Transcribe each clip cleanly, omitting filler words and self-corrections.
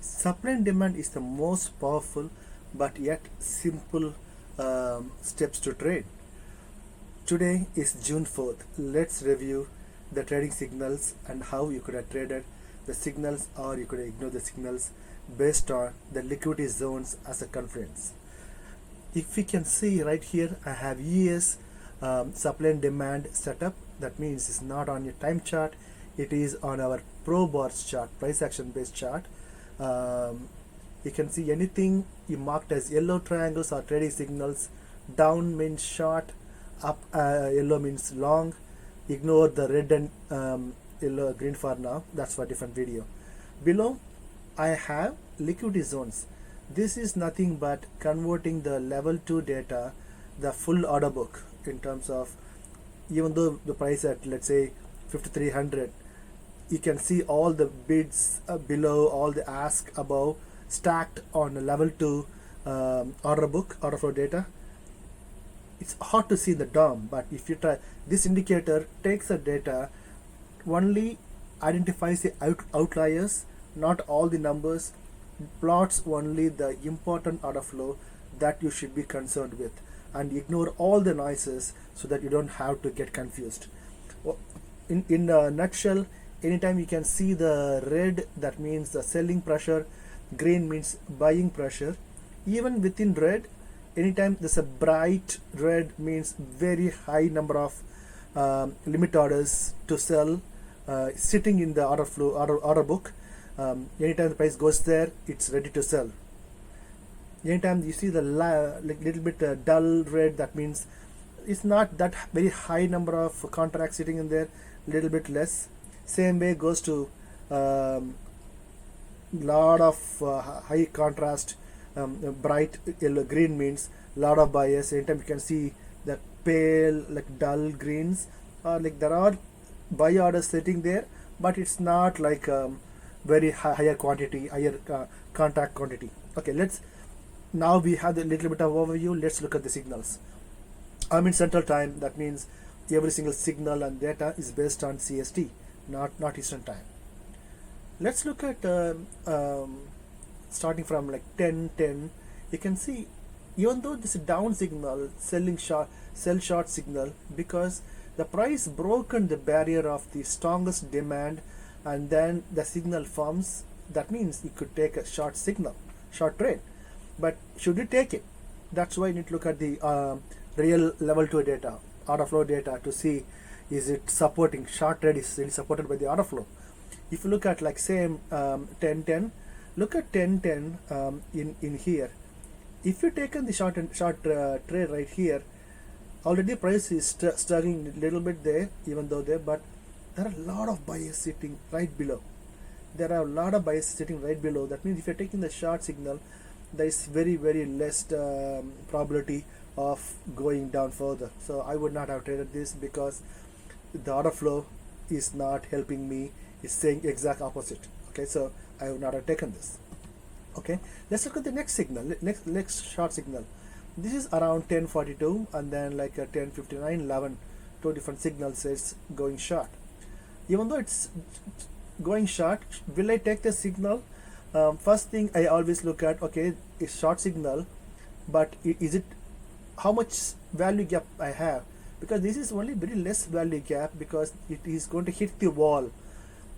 Supply and demand is the most powerful but yet simple steps to trade. Today is June 4th. Let's review the trading signals and how you could have traded the signals, or you could ignore the signals based on the liquidity zones as a conference. If we can see right here, I have US supply and demand setup. That means it's not on your time chart, it is on our pro bars chart, price action based chart. You can see anything you marked as yellow triangles or trading signals. Down means short, up yellow means long. Ignore the red and yellow green for now, that's for a different video. Below I have liquidity zones. This is nothing but converting the level 2 data, the full order book, in terms of, even though the price at, let's say, 5300, you can see all the bids below, all the ask above stacked on a level 2 order book, order flow data. It's hard to see the DOM, but if you try, this indicator takes the data, only identifies the outliers, not all the numbers, plots only the important order flow that you should be concerned with, and ignore all the noises so that you don't have to get confused. In a nutshell, anytime you can see the red, that means the selling pressure, green means buying pressure. Even within red, anytime there's a bright red means very high number of limit orders to sell sitting in the order flow, order book. Anytime the price goes there, it's ready to sell. Anytime you see the little bit dull red, that means it's not that very high number of contracts sitting in there, little bit less. Same way goes to lot of high contrast, bright yellow green means lot of buyers. Anytime you can see the pale, like dull greens, like there are buy orders sitting there, but it's not like very higher quantity, higher contract quantity. Okay, now we have a little bit of overview. Let's look at the signals. I'm in Central Time. That means every single signal and data is based on CST, not Eastern Time. Let's look at starting from like 10:10. You can see, even though this is down signal, sell short signal, because the price broken the barrier of the strongest demand, and then the signal forms. That means you could take a short signal, short trade. But should you take it? That's why you need to look at the real level 2 data, order flow data, to see is it supporting. Short trade is really supported by the order flow. If you look at like same 10:10, look at 10:10 in here. If you taken the short trade right here, already price is struggling a little bit there, even though there, but there are a lot of buyers sitting right below. There are a lot of buyers sitting right below. That means if you're taking the short signal, there is very less probability of going down further. So I would not have traded this, because the order flow is not helping me. It's saying exact opposite. Okay, so I would not have taken this. Okay, let's look at the next signal, next short signal. This is around 10:42, and then like a 10:59, 11, two different signals is going short. Even though it's going short, will I take the signal? First thing I always look at, okay, it's short signal, but is it, how much value gap I have? Because this is only very less value gap, because it is going to hit the wall.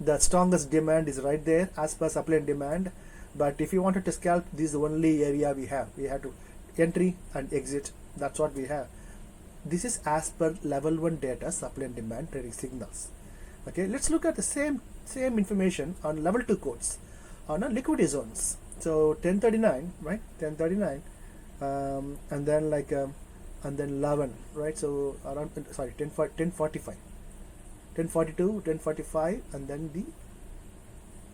The strongest demand is right there as per supply and demand. But if you wanted to scalp, this is the only area we have. We have to entry and exit. That's what we have. This is as per level 1 data, supply and demand trading signals. Okay, let's look at the same information on level 2 codes on liquidity zones. So 10:39, right? 10:39, and then like and then 11, right? So around 10:45, 10:42, 10:45, and then the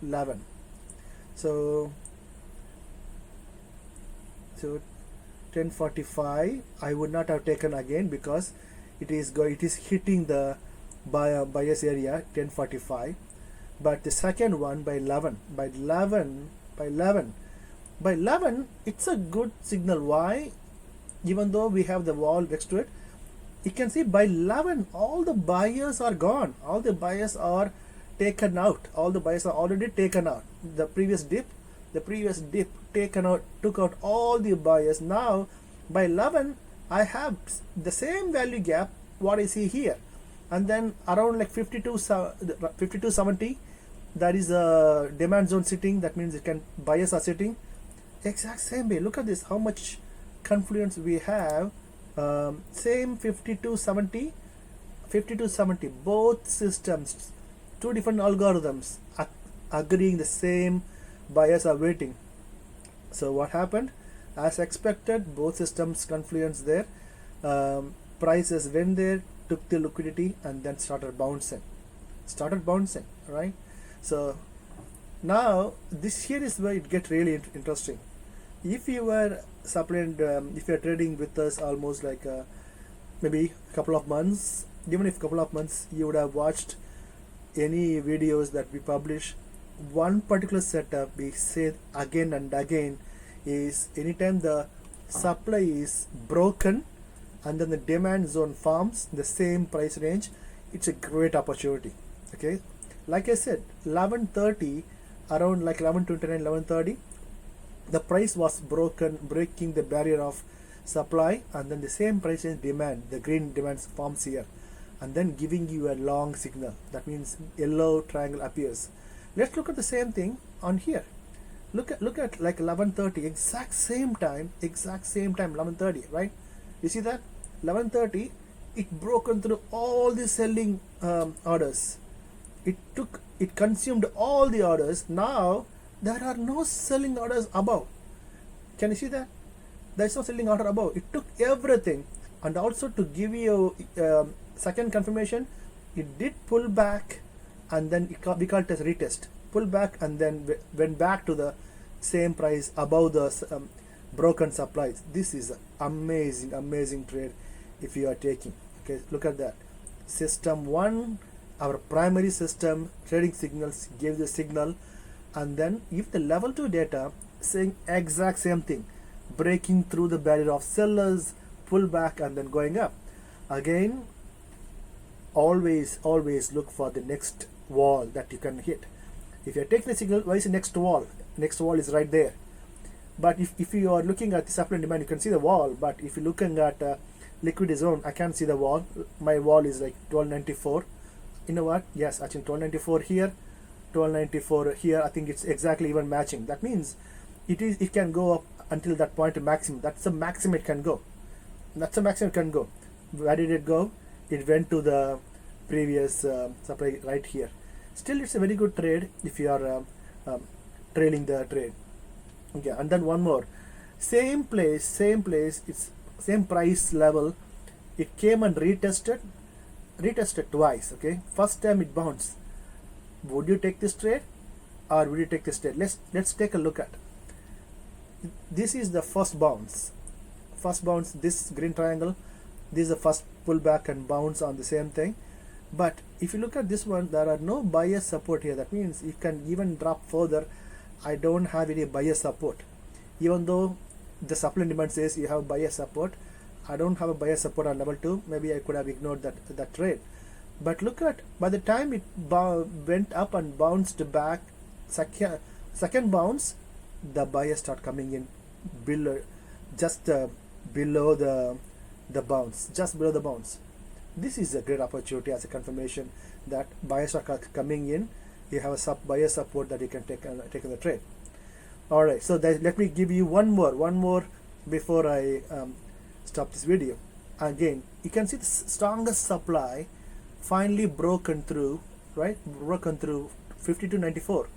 11. So 10:45 I would not have taken again, because it is hitting the bias area 10:45. But the second one by 11, it's a good signal. Why? Even though we have the wall next to it, you can see by 11 all the buyers are gone, all the buyers are taken out, all the buyers are already taken out. The previous dip, the previous dip took out all the buyers. Now by 11 I have the same value gap what I see here, and then around like 52.70, that is a demand zone sitting. That means buyers are sitting exact same way. Look at this, how much confluence we have. Same 52.70, both systems, two different algorithms agreeing the same buyers are waiting. So what happened? As expected, both systems confluence there. Prices went there, took the liquidity, and then started bouncing, right? So now this here is where it gets really interesting. If you were if you are trading with us almost like maybe a couple of months, even if a couple of months, you would have watched any videos that we publish. One particular setup we say again and again is anytime the supply is broken and then the demand zone forms the same price range, it's a great opportunity. Okay, like I said, 11:30, around like 11:29, 11:30, the price was breaking the barrier of supply, and then the same price range demand, the green demand forms here, and then giving you a long signal. That means yellow triangle appears. Let's look at the same thing on here. Look at like 11:30, exact same time, 11:30, right? You see that 11:30, it broken through all the selling orders. It consumed all the orders. Now there are no selling orders above. Can you see that? There is no selling order above. It took everything, and also to give you second confirmation, it did pull back, and then we call it as retest. Pull back and then went back to the same price above the broken supplies. This is amazing trade if you are taking. Okay, look at that. System 1, our primary system trading signals gave the signal, and then if the level 2 data saying exact same thing, breaking through the barrier of sellers, pull back and then going up. Again, always look for the next wall that you can hit. If you are taking the signal, where is the next wall? Next wall is right there. But if you are looking at the supply and demand, you can see the wall. But if you're looking at liquidity zone, I can't see the wall. My wall is like 1294. You know what? Yes, actually 1294 here, 1294 here. I think it's exactly even matching. That means it can go up until that point to maximum. That's the maximum it can go. Where did it go? It went to the previous supply right here. Still, it's a very good trade if you are trailing the trade. Okay, and then one more, same place, it's same price level. It came and retested twice. Okay, first time it bounced. Would you take this trade, or would you take this trade? Let's take a look at. This is the first bounce. This green triangle. This is the first pullback and bounce on the same thing. But if you look at this one, there are no buyer support here. That means it can even drop further. I don't have any buyer support. Even though the supply and demand says you have buyer support, I don't have a buyer support on level 2. Maybe I could have ignored that trade. But look at, by the time it went up and bounced back, second bounce, the buyers start coming in below, just below the bounce, This is a great opportunity as a confirmation that buyers are coming in. You have a buyer support that you can take in the trade. All right, so let me give you one more before I stop this video. Again, you can see the strongest supply finally broken through 52.94.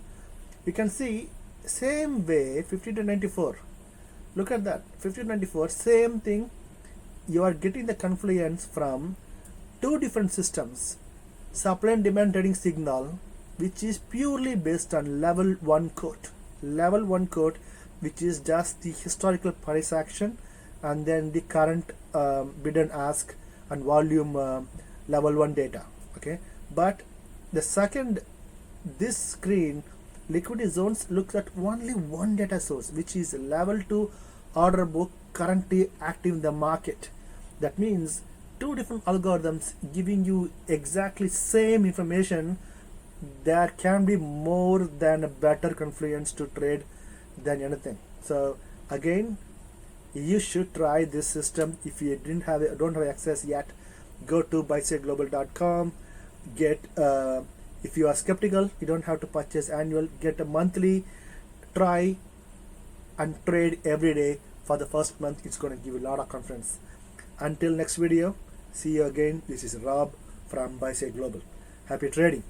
You can see same way 52.94. Look at that, 52.94, same thing. You are getting the confluence from two different systems. Supply and demand trading signal, which is purely based on level 1 quote, which is just the historical price action, and then the current bid and ask and volume level 1 data. Okay, but the second, this screen liquidity zones looks at only one data source, which is level 2 order book currently active in the market. That means two different algorithms giving you exactly same information. There can be more than a better confluence to trade than anything. So again, you should try this system. If you don't have access yet, go to buysideglobal.com. Get if you are skeptical, you don't have to purchase annual. Get a monthly. Try and trade every day for the first month. It's going to give you a lot of confidence. Until next video, see you again. This is Rob from BuySide Global. Happy trading.